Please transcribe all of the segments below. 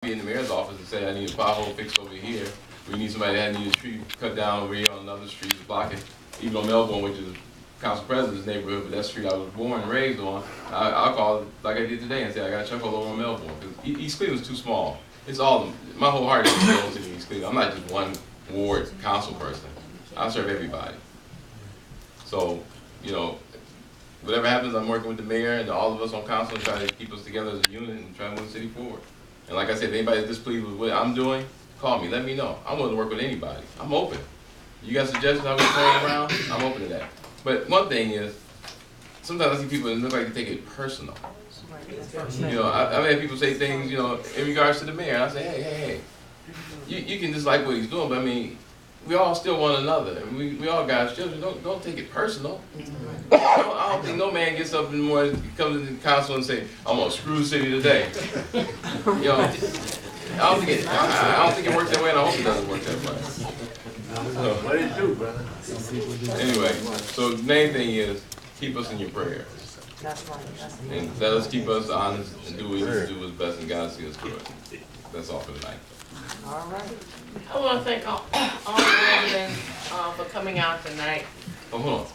be in the mayor's office and say, I need a pothole fixed over here. We need somebody that needs a tree cut down over here on another street to block it. Even on Melbourne, which is council president's neighborhood, but that street I was born and raised on, I'll call it like I did today and say, I got a chuck all over on Melbourne. Because East Cleveland's too small. It's all, my whole heart is going to East Cleveland. I'm not just one ward council person. I serve everybody. So, you know, whatever happens, I'm working with the mayor and all of us on council and trying to keep us together as a unit and try to move the city forward. And like I said, if anybody's displeased with what I'm doing, call me, let me know. I'm willing to work with anybody. I'm open. You got suggestions how we can play around? I'm open to that. But one thing is, sometimes I see people that look like they take it personal. You know, I've had people say things, you know, in regards to the mayor, and I say, hey, you can dislike what he's doing, but I mean, we all still one another, and we all got children. Don't take it personal. I don't think no man gets up in the morning, comes into the council and say, I'm gonna screw the city today. You know, I don't think it works that way, and I hope it doesn't work that way. So, What did you do, brother? anyway, so the main thing is keep us in your prayers. That's right. And let us keep us honest and do what we need to do what's best, and God see us through it. That's all for tonight. All right. I want to thank all the residents for coming out tonight. Oh, hold on.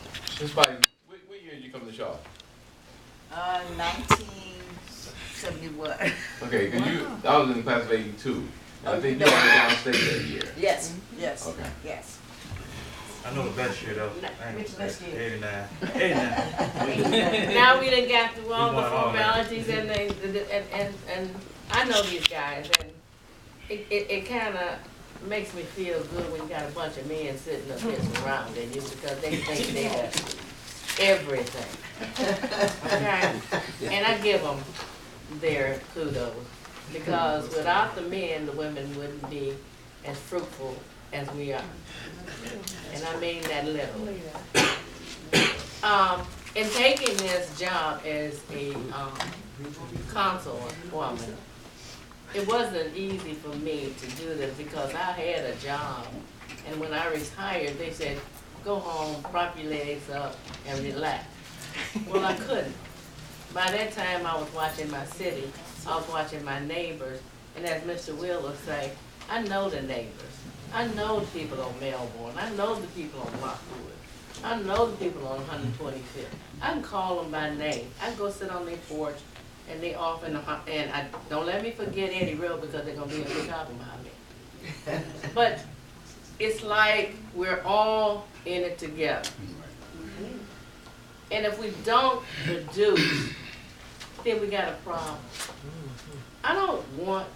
Miss Spidey, what year did you come to Shaw? 1971. Okay, cause I was in the class of '82. I think you were downstate that year. Yes, yes, Okay. yes. I know the best year though. Which best year? 89. 89. Now we done got through all We the won all that. formalities and I know these guys and it kind of makes me feel good when you got a bunch of men sitting up here surrounding you because they think they're everything. Okay? And I give them their kudos because without the men, the women wouldn't be as fruitful as we are. And I mean that literally. In taking this job as a councilwoman, it wasn't easy for me to do this because I had a job, and when I retired, they said, go home, prop your legs up, and relax. Well, I couldn't. By that time, I was watching my city, I was watching my neighbors, and as Mr. Wheeler say, I know the neighbors. I know the people on Melbourne. I know the people on Lockwood. I know the people on 125th. I can call them by name. I can go sit on their porch, and they off in the, and I don't let me forget Eddie Real because they're gonna be a big talking about me. But it's like we're all in it together. And if we don't produce, then we got a problem. I don't want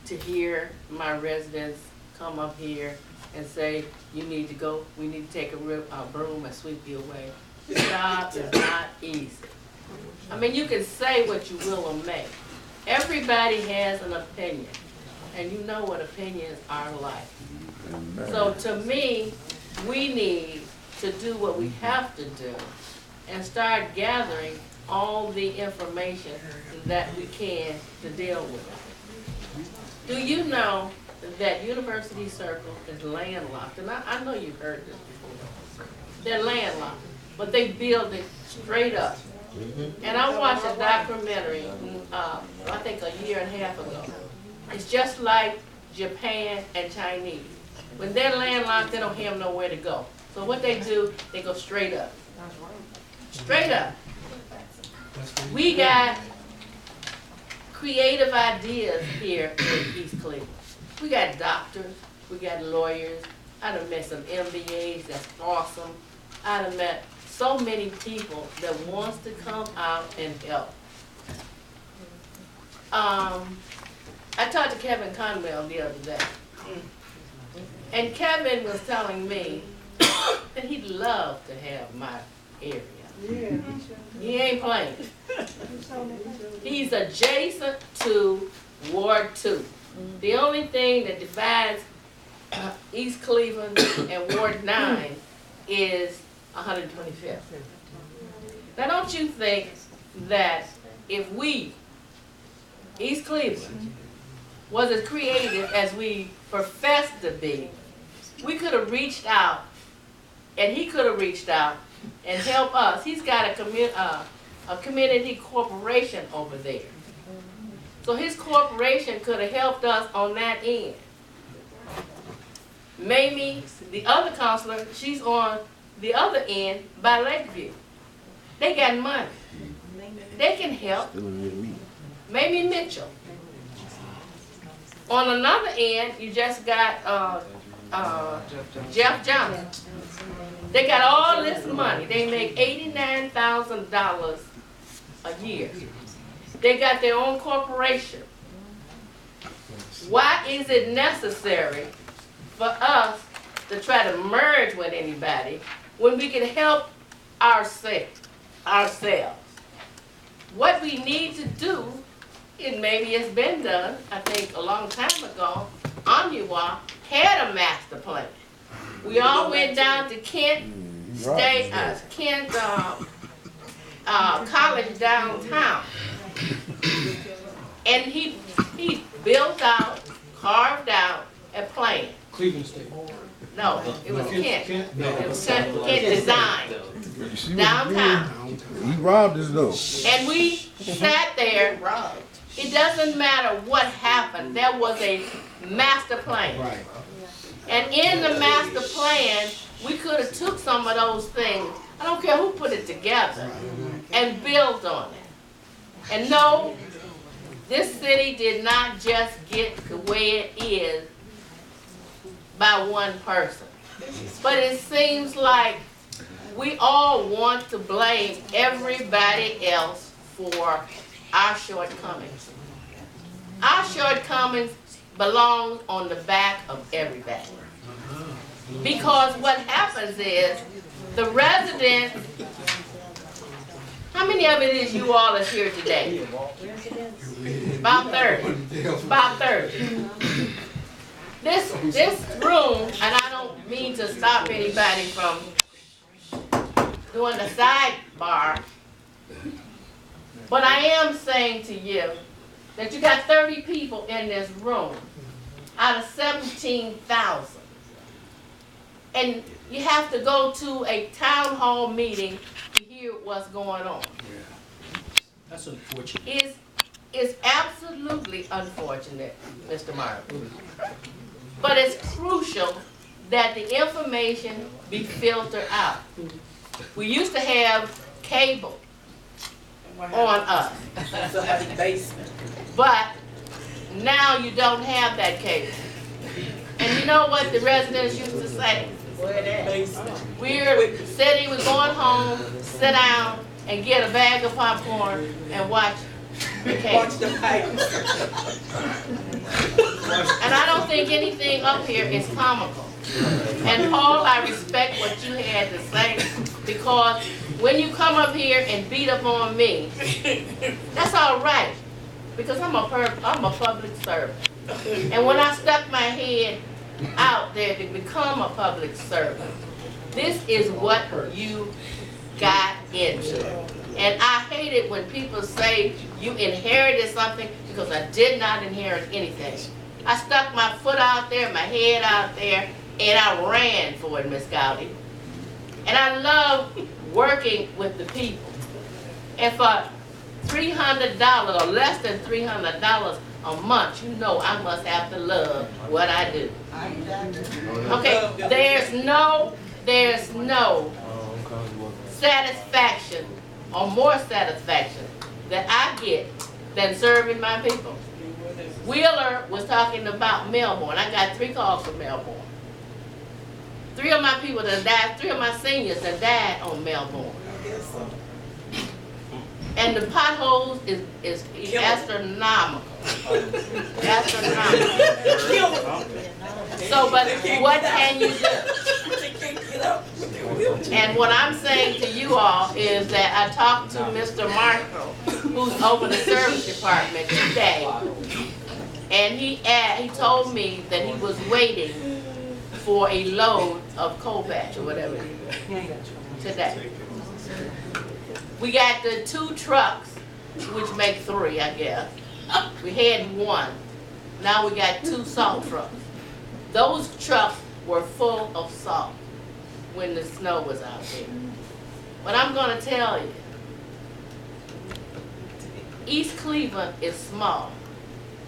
to hear my residents come up here and say, you need to go, we need to take a broom and sweep you away. The job is not easy. I mean, you can say what you will or may. Everybody has an opinion, and you know what opinions are like. So to me, we need to do what we have to do and start gathering all the information that we can to deal with it. Do you know that University Circle is landlocked? And I know you've heard this before. They're landlocked, but they build it straight up. And I watched a documentary, I think a year and a half ago. It's just like Japan and Chinese. When they're landlocked, they don't have nowhere to go. So what they do, they go straight up. Straight up. We got creative ideas here in East Cleveland. We got doctors, we got lawyers. I done met some MBAs, that's awesome. I done met so many people that wants to come out and help. I talked to Kevin Conwell the other day. And Kevin was telling me that he'd love to have my area. Yeah. He ain't playing. He's adjacent to Ward 2. The only thing that divides East Cleveland and Ward 9 is 125th. Now don't you think that if we, East Cleveland, was as creative as we profess to be, we could have reached out, and he could have reached out and helped us. He's got a community corporation over there. So his corporation could have helped us on that end. Mamie, the other counselor, she's on the other end by Lakeview. They got money. They can help. Mamie Mitchell. On another end, you just got Jeff Johnson. They got all this money. They make $89,000 a year. They got their own corporation. Why is it necessary for us to try to merge with anybody when we can help ourselves? What we need to do, and maybe it's been done, I think a long time ago, Omniwa had a master plan. We all went down to Kent State, Kent College downtown. And he built out, carved out a plan. Cleveland State. No, it was Kent. It was Kent Design, downtown. He robbed us though. And we sat there. It doesn't matter what happened. There was a master plan. Right. And in the master plan, we could have took some of those things, I don't care who put it together, and built on it. And no, this city did not just get the way it is by one person. But it seems like we all want to blame everybody else for our shortcomings. Our shortcomings belong on the back of everybody. Because what happens is, the residents, how many of it is you all is here today? About 30. About 30. This room, and I don't mean to stop anybody from doing the sidebar, but I am saying to you that you got 30 people in this room out of 17,000. And you have to go to a town hall meeting to hear what's going on. That's unfortunate. It's absolutely unfortunate, Mr. Martin. But it's crucial that the information be filtered out. We used to have cable on us. But now you don't have that cable. And you know what the residents used to say? We said he was going home, sit down, and get a bag of popcorn and watch the cable. And I don't think anything up here is comical. And Paul, I respect what you had to say, because when you come up here and beat up on me, that's all right, because I'm a public servant. And when I stuck my head out there to become a public servant, this is what you got into. And I hate it when people say you inherited something, because I did not inherit anything. I stuck my foot out there, my head out there, and I ran for it, Miss Gowdy. And I love working with the people. And for $300 or less than $300 a month, you know I must have to love what I do. Okay, there's no satisfaction or more satisfaction that I get than serving my people. Wheeler was talking about Melbourne. I got 3 calls from Melbourne. 3 of my people that died, 3 of my seniors that died on Melbourne. And the potholes is astronomical. Astronomical. So, but what can you do? And what I'm saying to you all is that I talked to Mr. Marshall, who's over the service department today, and he told me that he was waiting for a load of coal patch or whatever it is today. We got the 2 trucks, which make 3, I guess. We had 1. Now we got 2 salt trucks. Those trucks were full of salt when the snow was out there. But I'm going to tell you, East Cleveland is small.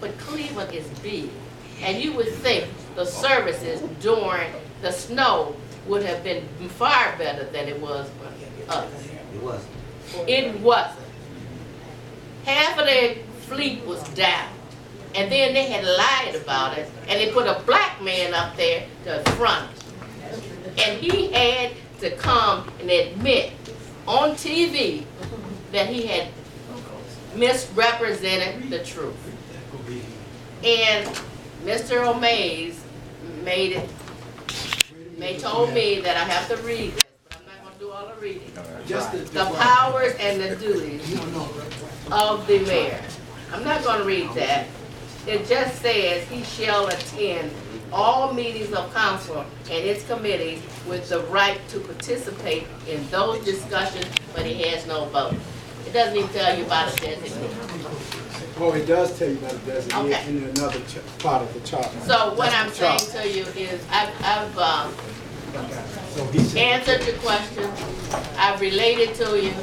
but Cleveland is big. And you would think the services during the snow would have been far better than it was for us. It wasn't. It wasn't. Half of their fleet was down. And then they had lied about it, and they put a black man up there to front it. And he had to come and admit on TV that he had misrepresented the truth. And Mr. O'Mays told me that I have to read this, but I'm not gonna do all the reading. The powers and the duties of the mayor. I'm not gonna read that. It just says he shall attend all meetings of council and its committees with the right to participate in those discussions, but he has no vote. It doesn't even tell you about a designee. Well, it does tell you about the designee Okay. in another part of the chart. So what I'm That's the saying chart. to you is, I've So he said, answered your questions, I've related to you,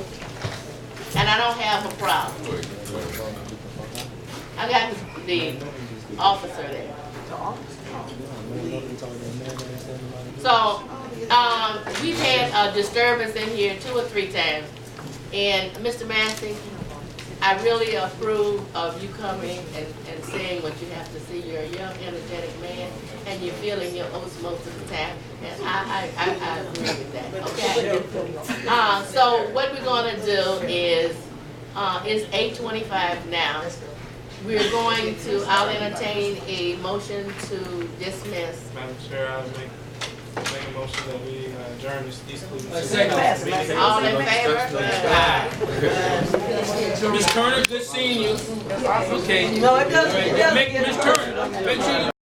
and I don't have a problem. I got the officer there. So, we've had a disturbance in here 2 or 3 times, and Mr. Massey, I really approve of you coming and saying what you have to say. You're a young, energetic man, and you're feeling your oats most of the time, and I agree with that, okay? So what we're gonna do is, it's 8:25 now. We're going to, I'll entertain a motion to dismiss. Madam Chair, I'll make a motion that we adjourn these Cleveland. Second. All in favor? Ms. Turner, good seeing you. Okay. No, it doesn't. Make Ms. Turner, make sure you